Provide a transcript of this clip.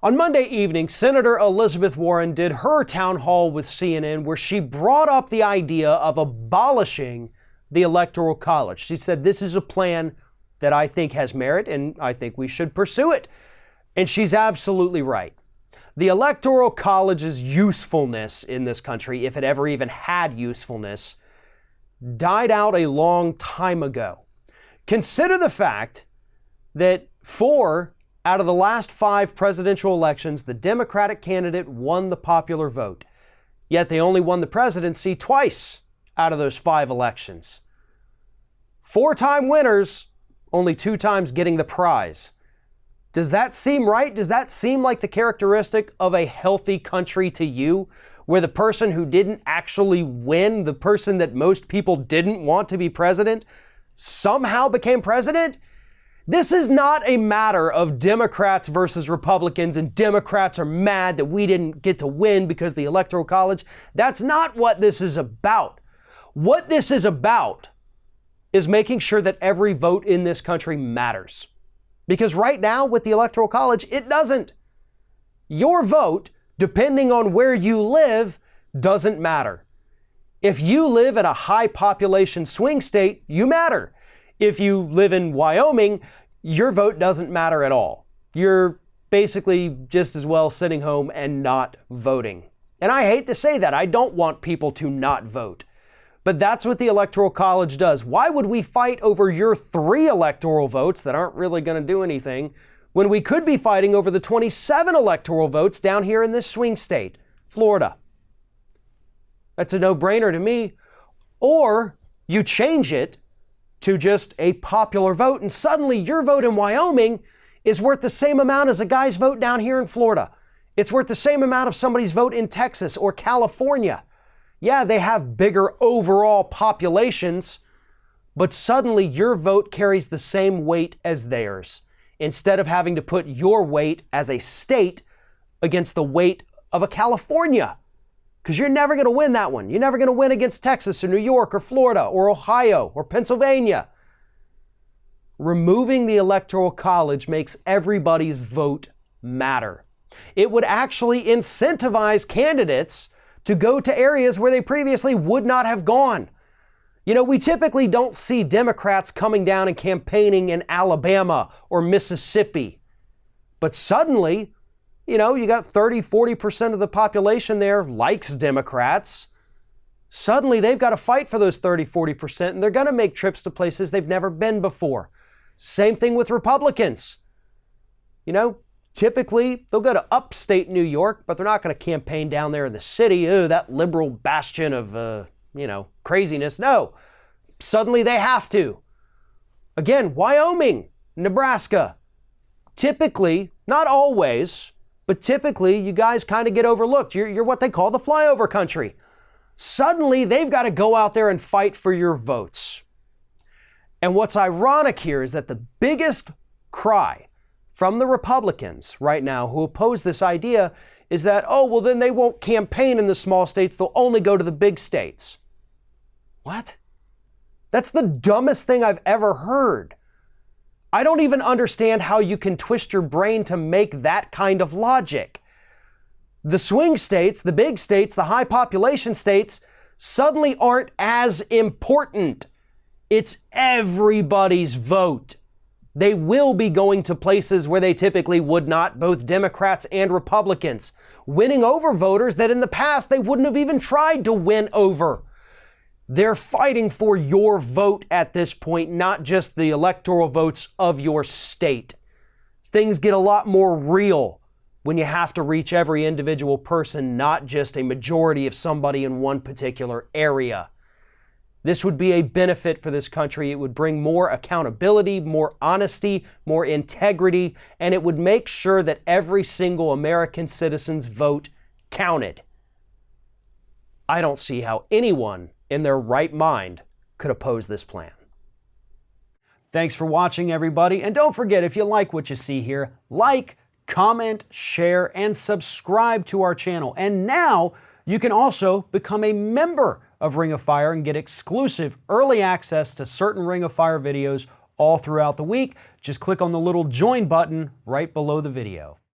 On Monday evening, Senator Elizabeth Warren did her town hall with CNN where she brought up the idea of abolishing the Electoral College. She said, this is a plan that I think has merit and I think we should pursue it. And she's absolutely right. The Electoral College's usefulness in this country, if it ever even had usefulness, died out a long time ago. Consider the fact that 4 out of the last 5 presidential elections, the Democratic candidate won the popular vote. Yet they only won the presidency twice out of those 5 elections. 4-time winners, only 2 times getting the prize. Does that seem right? Does that seem like the characteristic of a healthy country to you? Where the person who didn't actually win, the person that most people didn't want to be president, somehow became president? This is not a matter of Democrats versus Republicans and Democrats are mad that we didn't get to win because of the Electoral College. That's not what this is about. What this is about is making sure that every vote in this country matters. Because right now with the Electoral College, it doesn't. Your vote, depending on where you live, doesn't matter. If you live in a high population swing state, you matter. If you live in Wyoming, your vote doesn't matter at all. You're basically just as well sitting home and not voting. And I hate to say that. I don't want people to not vote. But that's what the Electoral College does. Why would we fight over your 3 electoral votes that aren't really going to do anything when we could be fighting over the 27 electoral votes down here in this swing state, Florida? That's a no-brainer to me. Or you change it to just a popular vote, and suddenly your vote in Wyoming is worth the same amount as a guy's vote down here in Florida. It's worth the same amount of somebody's vote in Texas or California. Yeah, they have bigger overall populations, but suddenly your vote carries the same weight as theirs, instead of having to put your weight as a state against the weight of a California. Because you're never going to win that one. You're never going to win against Texas or New York or Florida or Ohio or Pennsylvania. Removing the Electoral College makes everybody's vote matter. It would actually incentivize candidates to go to areas where they previously would not have gone. You know, we typically don't see Democrats coming down and campaigning in Alabama or Mississippi. But suddenly, you know, you got 30-40% of the population there likes Democrats. Suddenly they've got to fight for those 30-40% and they're going to make trips to places they've never been before. Same thing with Republicans. You know, typically they'll go to upstate New York, but they're not going to campaign down there in the city. Oh, that liberal bastion of, craziness. No, suddenly they have to. Again, Wyoming, Nebraska. Typically, not always, but typically, you guys kind of get overlooked. You're what they call the flyover country. Suddenly, they've got to go out there and fight for your votes. And what's ironic here is that the biggest cry from the Republicans right now who oppose this idea is that, oh, well, then they won't campaign in the small states. They'll only go to the big states. What? That's the dumbest thing I've ever heard. I don't even understand how you can twist your brain to make that kind of logic. The swing states, the big states, the high population states suddenly aren't as important. It's everybody's vote. They will be going to places where they typically would not, both Democrats and Republicans, winning over voters that in the past they wouldn't have even tried to win over. They're fighting for your vote at this point, not just the electoral votes of your state. Things get a lot more real when you have to reach every individual person, not just a majority of somebody in one particular area. This would be a benefit for this country. It would bring more accountability, more honesty, more integrity, and it would make sure that every single American citizen's vote counted. I don't see how anyone in their right mind could oppose this plan. Thanks for watching, everybody. And don't forget, if you like what you see here, like, comment, share, and subscribe to our channel. And now you can also become a member of Ring of Fire and get exclusive early access to certain Ring of Fire videos all throughout the week. Just click on the little join button right below the video.